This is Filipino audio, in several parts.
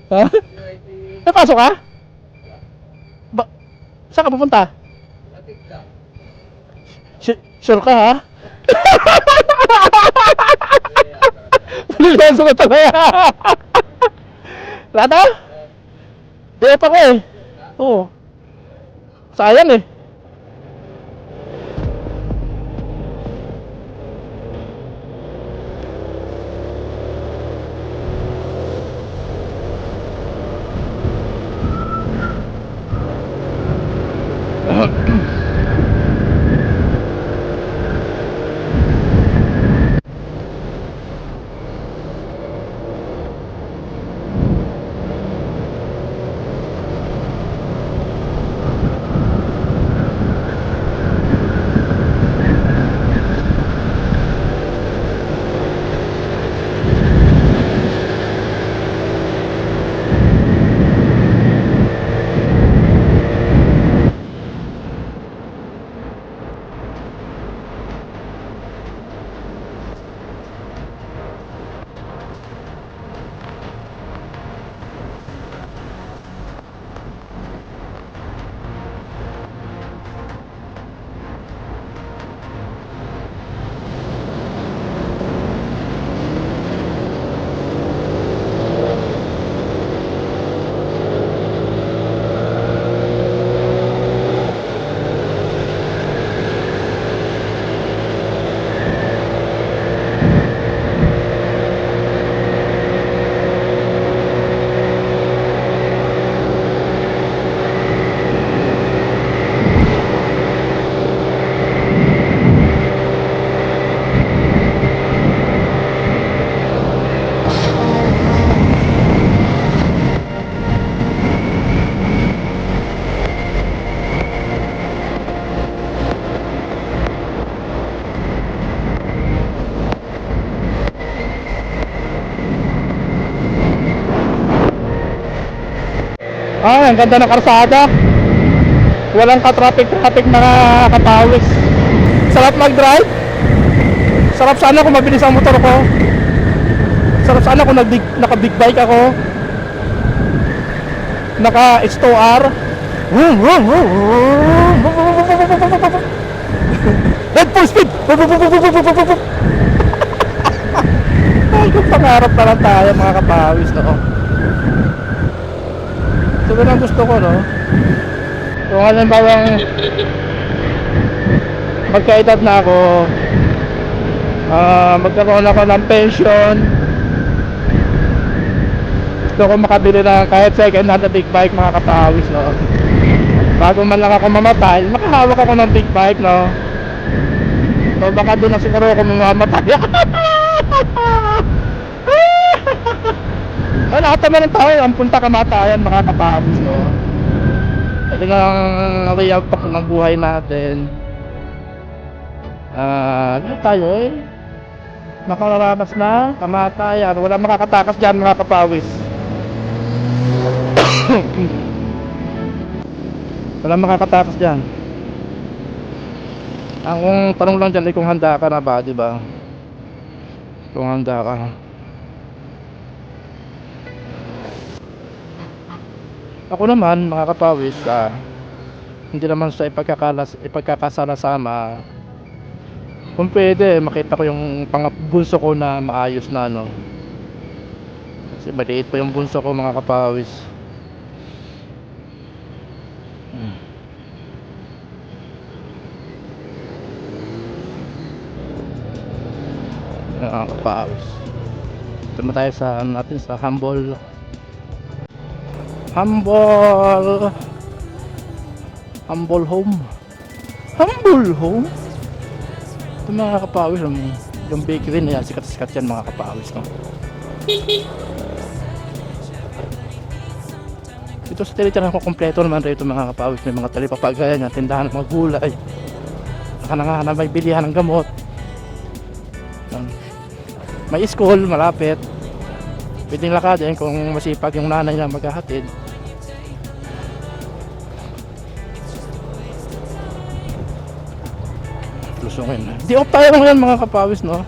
Ha? May pasok ka? Ba saan ka pupunta? Sure ka ha? Palilenso ka talaga. Lata? Di pa ko eh. Oo. Sayang eh. Ah, ang ganda ng karsada. Walang ka-traffic mga kapawis. Sarap mag-drive. Sarap sana kung mabilis ang motor ko. Sarap sana kung naka-big bike ako. Naka H2R. Head full speed. Ay, kung pangarap na lang tayo mga kapawis, no? So, ganun ang gusto ko, no? Kung halimbawang magkaedad na ako, magkaroon ako ng pension, gusto ko makabili ng kahit second hand na big bike mga kapawis, no? Bago man lang ako mamatay, makahawak ako ng big bike, no? So baka doon na siguro ako mamamatay. Lahat naman ng tao ang punta kamatayan mga kapawis, no? Ito na ang real talk ng buhay natin. Ano tayo eh? Makararanas na kamatayan. Wala makakatakas dyan mga kapawis. Wala makakatakas dyan. Ang tanong lang dyan ay kung handa ka na ba, diba? Kung handa ka. Ako naman mga kapawis, hindi naman sa ipagkakasala-sama. Kung pwede, makita ko yung bunso ko na maayos na, no? Kasi maliit pa yung bunso ko mga kapawis. Mga kapawis. Ito na tayo sa natin sa Humble Home. Humble Home. Ito mga kapawis, yung bakery na yan, sikat-sikat yan mga kapawis, no? Ito sa Tilitan ako kompleto naman rito mga kapawis. May mga talipapagayan yan, tindahan ng mga gulay, naka may bilihan ng gamot, may school malapit, pwedeng lakadin kung masipag yung nanay na maghahatid. Lusungin. Di off tayo ngayon mga kapawis, no?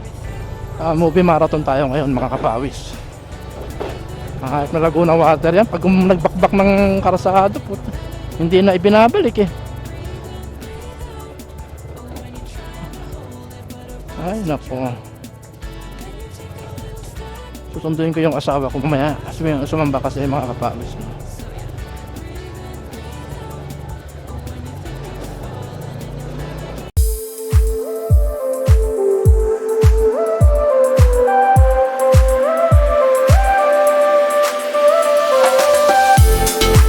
Movie marathon tayo ngayon mga kapawis. Kahit na Laguna Water yan, pag nagbakbak ng karsado, puta, hindi na ibinabalik eh. Ay nako. Susunduin ko yung asawa ko mamaya. Sumamba kasi mga kapawis.